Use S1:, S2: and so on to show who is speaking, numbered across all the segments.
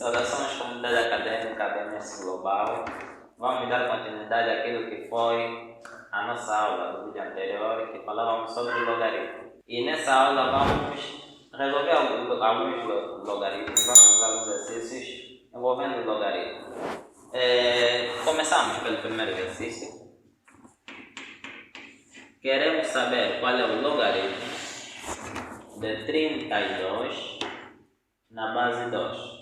S1: Saudações, comunidade acadêmica da MS Global. Vamos dar continuidade àquilo que foi a nossa aula do vídeo anterior, que falávamos sobre o logaritmo. E nessa aula vamos resolver alguns logaritmos, vamos resolver alguns exercícios envolvendo o logaritmo. Começamos pelo primeiro exercício. Queremos saber qual é o logaritmo de 32 na base 2.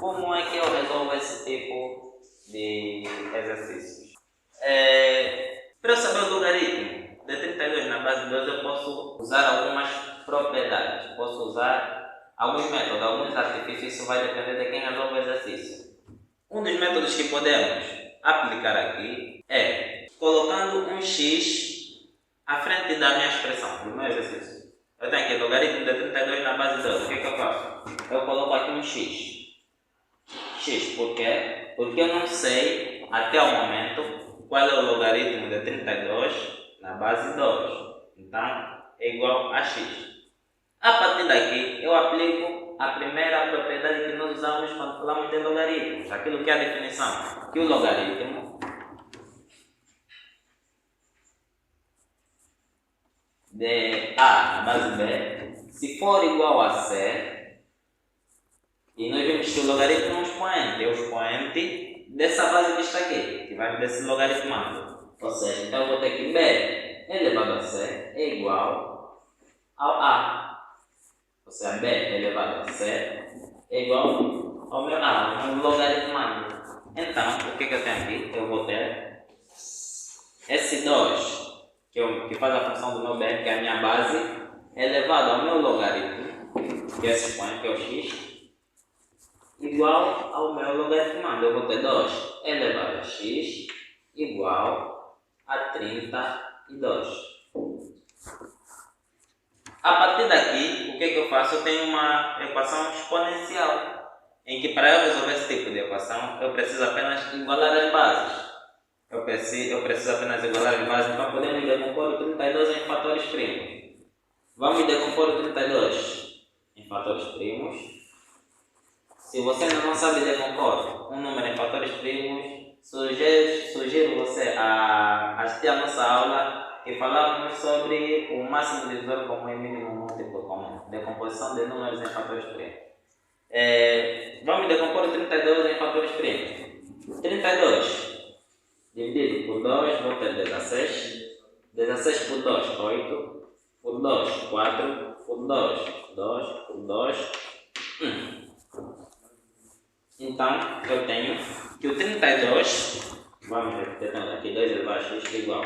S1: Como é que eu resolvo esse tipo de exercícios? Para eu saber o logaritmo de 32 na base 2, eu posso usar algumas propriedades, posso usar alguns métodos, alguns artifícios, isso vai depender de quem resolve o exercício. Um dos métodos que podemos aplicar aqui é colocando um x à frente da minha expressão, do meu exercício. Eu tenho aqui o logaritmo de 32 na base 2, o que eu faço? Eu coloco aqui um x. X, por quê? Porque eu não sei, até o momento, qual é o logaritmo de 32 na base 2. Então, é igual a x. A partir daqui, eu aplico a primeira propriedade que nós usamos quando falamos de logaritmos. Aquilo que é a definição. Que o logaritmo de A na base B, se for igual a C, e nós vimos que o logaritmo é um expoente, é o expoente dessa base que está aqui, que vai desse logaritmado. Ou seja, então eu vou ter que B elevado a C é igual ao A. Ou seja, B elevado a C é igual ao meu A, um logaritmado. Então, o que eu tenho aqui? Eu vou ter esse 2, que faz a função do meu B, que é a minha base, elevado ao meu logaritmo, que é esse expoente, que é o x, igual ao meu logaritmado. Eu vou ter 2 elevado a x igual a 32. A partir daqui, o que eu faço? Eu tenho uma equação exponencial, em que para eu resolver esse tipo de equação, eu preciso apenas igualar as bases. Eu preciso apenas igualar as bases, então podemos decompor o 32 em fatores primos. Vamos decompor o 32 em fatores primos. Se você ainda não sabe decompor um número em fatores primos, sugiro você a assistir a nossa aula que falávamos sobre o máximo divisor comum e mínimo múltiplo comum, decomposição de números em fatores primos. Vamos decompor o 32 em fatores primos. 32 dividido por 2, vou ter 16. 16 por 2, 8. Por 2, 4. Por 2, 2. Por 2, 1. Então, eu tenho que o 32, vamos repetir aqui, 2 elevado a x igual.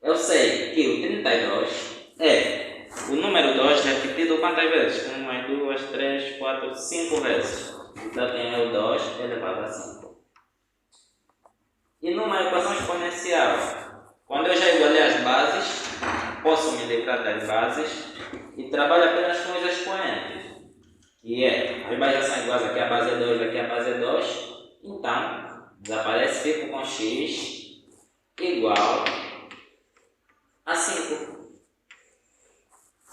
S1: Eu sei que o 32 é o número 2 repetido quantas vezes? 1, 2, 3, 4, 5 vezes. Então, eu tenho o 2 elevado a 5. E numa equação exponencial, quando eu já igualei as bases, posso me livrar das bases e trabalho apenas com os expoentes. Que as bases são iguais, aqui a base é 2, aqui a base é 2. Então, desaparece, fico com x igual a 5.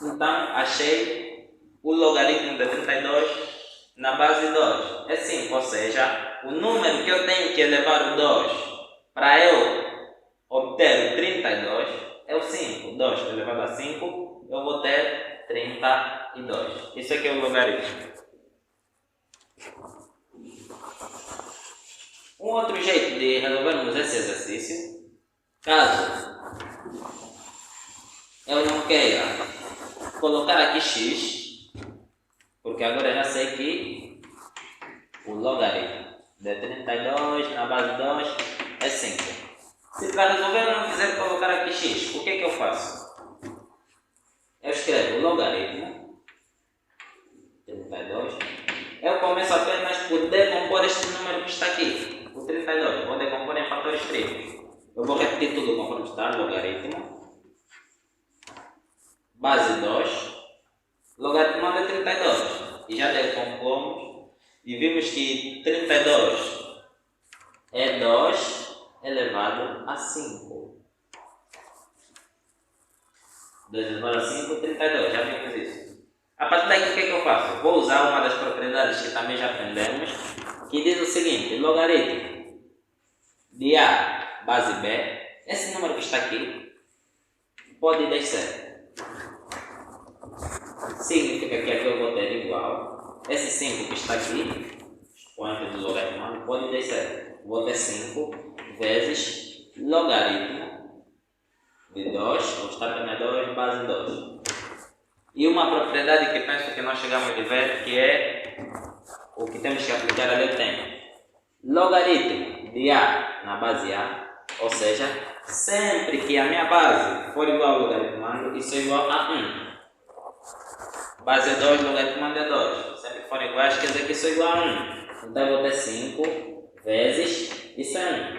S1: Então, achei o logaritmo de 32 na base 2. É 5, ou seja, o número que eu tenho que elevar o 2 para eu obter o 32 é o 5. 2 elevado a 5, eu vou ter 32. Isso aqui é o logaritmo. Um outro jeito de resolvermos esse exercício, caso eu não queira colocar aqui x, porque agora eu já sei que o logaritmo de 32 na base 2 é 5. Se para resolver eu não quiser colocar aqui x, o que eu faço? Eu escrevo o logaritmo 32. Eu começo apenas por decompor este número que está aqui, o 32. Vou decompor em fatores primos. Eu vou repetir tudo conforme está, logaritmo. Base 2. Logaritmo de 32. E já decompomos. E vimos que 32 é 2 elevado a 5. 2 elevado a 5, 32. Já vimos isso. A partir daqui, o que eu faço? Vou usar uma das propriedades que também já aprendemos, que diz o seguinte: logaritmo de A base B, esse número que está aqui, pode descer. Significa que aqui eu vou ter igual. Esse 5 que está aqui, expoente do logaritmo, pode descer. Vou ter 5 vezes logaritmo de 2, vou estar para 2 base 2. E uma propriedade que penso que nós chegamos a ver, que é o que temos que aplicar ali, eu tenho logaritmo de A na base A, ou seja, sempre que a minha base for igual ao logaritmando, isso é igual a 1. Base é 2, logaritmando é 2. Sempre que forem iguais, quer dizer que isso é igual a 1. Então eu vou ter 5 vezes, isso é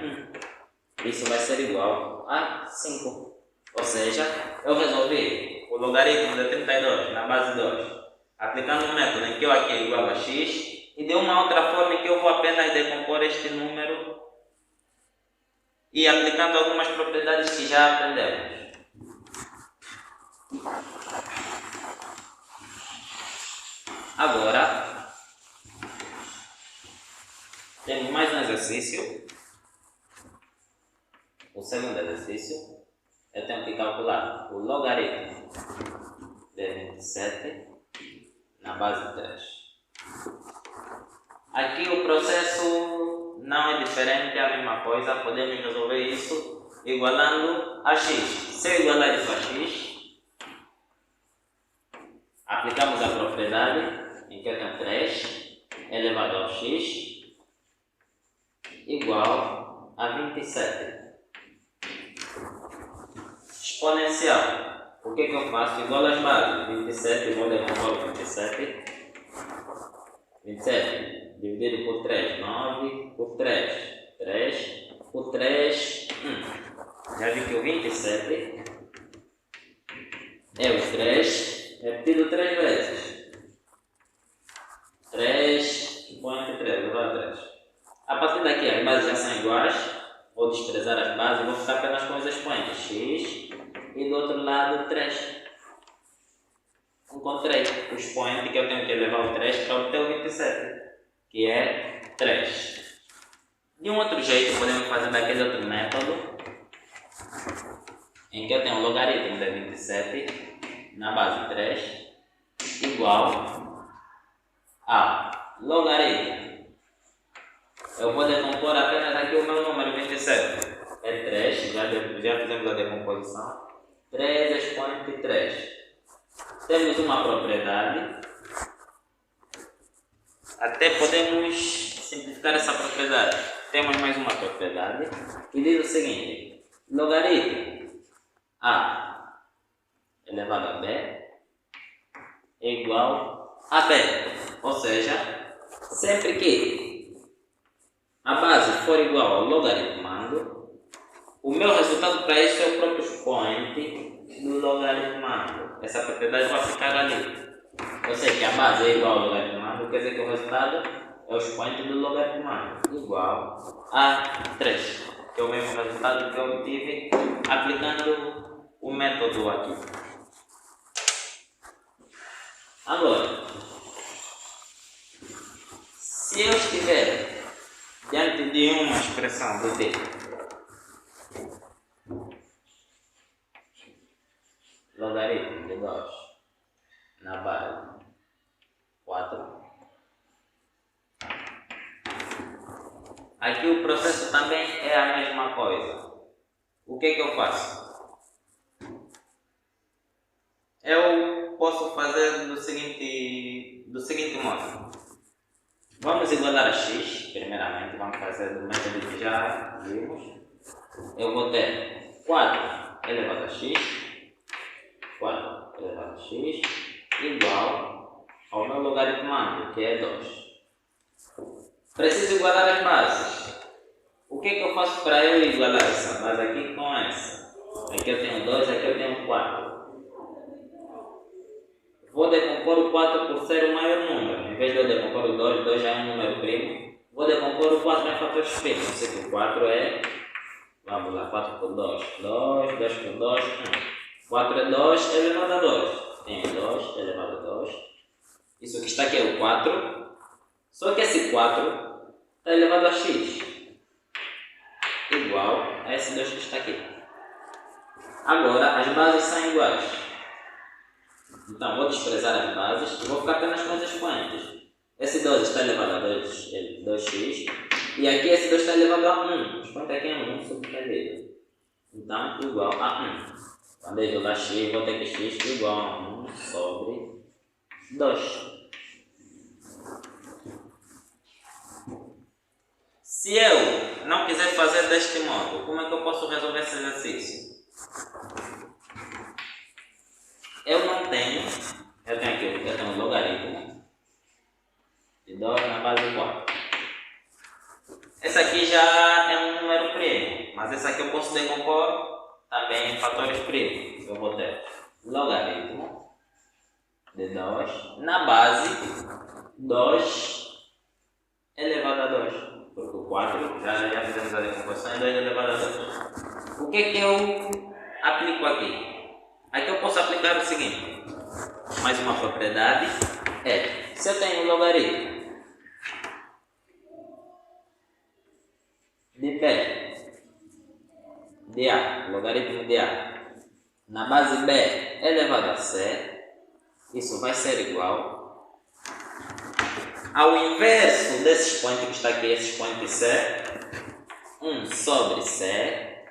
S1: 1. Isso vai ser igual a 5. Ou seja, eu resolvi o logaritmo de 32 na base 2, aplicando um método em que eu aqui é igual a x, e de uma outra forma em que eu vou apenas decompor este número e aplicando algumas propriedades que já aprendemos. Agora, temos mais um exercício. O segundo exercício, eu tenho que calcular o logaritmo de 27 na base 3. Aqui o processo não é diferente, é a mesma coisa. Podemos resolver isso igualando a x. Se eu igualar isso a x, aplicamos a propriedade em que eu tenho 3 elevado ao x igual a 27. Exponencial. O que eu faço? Igual às bases. 27, vou decompor 27. 27 dividido por 3, 9 por 3, 3 por 3, 1. Já vi que o 27 é o 3 repetido 3 vezes. 3, expoente 3, elevado a 3. A partir daqui as bases já são iguais. Vou desprezar as bases e vou ficar apenas com os expoentes x e do outro lado 3. Encontrei o expoente que eu tenho que elevar o 3 para obter o 27, que é 3. De um outro jeito, podemos fazer daquele outro método, em que eu tenho o logaritmo de 27 na base 3 igual a logaritmo. Eu vou decompor apenas aqui o meu número 27. É 3, já fizemos a decomposição. 3 expoente 3. Temos uma propriedade. Até podemos simplificar essa propriedade. Temos mais uma propriedade que diz o seguinte: logaritmo A elevado a B é igual a B. Ou seja, sempre que a base for igual ao logaritmando, o meu resultado para isso é o próprio expoente do logaritmando. Essa propriedade eu vou aplicar ali. Eu sei que a base é igual ao logaritmando, quer dizer que o resultado é o expoente do logaritmando, igual a 3, que é o mesmo resultado que eu obtive aplicando o método aqui. Agora, se eu estiver diante de uma expressão do tipo logaritmo de 2 na base 4, aqui o processo também é a mesma coisa. O que eu faço? Eu posso fazer do seguinte modo. Vamos igualar a x, primeiramente, vamos fazer do método que já vimos. Eu vou ter 4 elevado a x, 4 elevado a x, igual ao meu logaritmando, que é 2. Preciso igualar as bases. O que eu faço para eu igualar essa base aqui com essa? Aqui eu tenho 2, aqui eu tenho 4. Vou decompor o 4 por ser o maior número. Em vez de eu decompor o 2, 2 já é um número primo. Vou decompor o 4 em fatores primos. Eu sei que o 4 é, vamos lá, 4 por 2, 2, 2 por 2, 1. 4 é 2 elevado a 2. Tem 2 elevado a 2. Isso que está aqui é o 4. Só que esse 4 está elevado a x. Igual a esse 2 que está aqui. Agora, as bases são iguais. Então, vou desprezar as bases e vou ficar apenas com os expoentes. Esse 2 está elevado a 2x. E aqui esse 2 está elevado a 1. O expoente aqui é 1 subtraído. Então, igual a 1. Quando eu jogar x, vou ter que x igual a 1 sobre 2. Se eu não quiser fazer deste modo, como é que eu posso resolver esse exercício? Eu tenho um logaritmo de 2 na base 4. Esse aqui já é um número primo, mas esse aqui eu posso decompor também em fatores primos. Eu vou ter logaritmo de 2 na base 2 elevado a 2. Porque o 4 já fizemos a decomposição em 2 elevado a 2. O que é que eu aplico aqui? Aqui eu posso aplicar o seguinte. Mais uma propriedade é, se eu tenho um logaritmo de B de A, logaritmo de A, na base B elevado a C, isso vai ser igual ao inverso desse expoente que está aqui, esse expoente C, 1 sobre C,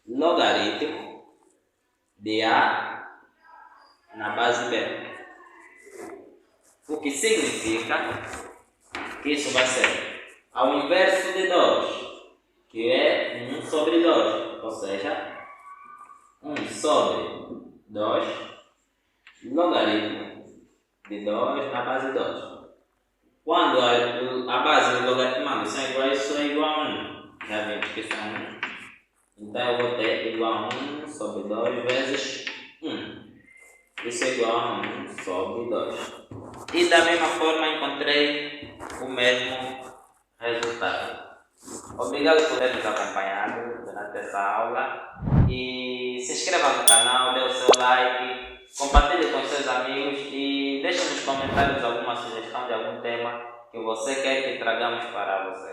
S1: logaritmo de A na base B. O que significa que isso vai ser ao inverso de 2, que é 1 sobre 2, ou seja, 1 sobre 2, logaritmo de 2 na base 2. Quando a base e o logaritmo são iguais, isso é igual a 1. Já vimos que isso é 1. Então eu vou ter igual a 1 sobre 2 vezes 1. Isso é igual a 1 sobre 2. E da mesma forma encontrei o mesmo resultado. Obrigado por ter nos acompanhado durante essa aula. E se inscreva no canal, dê o seu like, compartilhe com seus amigos e deixe nos comentários alguma sugestão de algum tema que você quer que tragamos para você.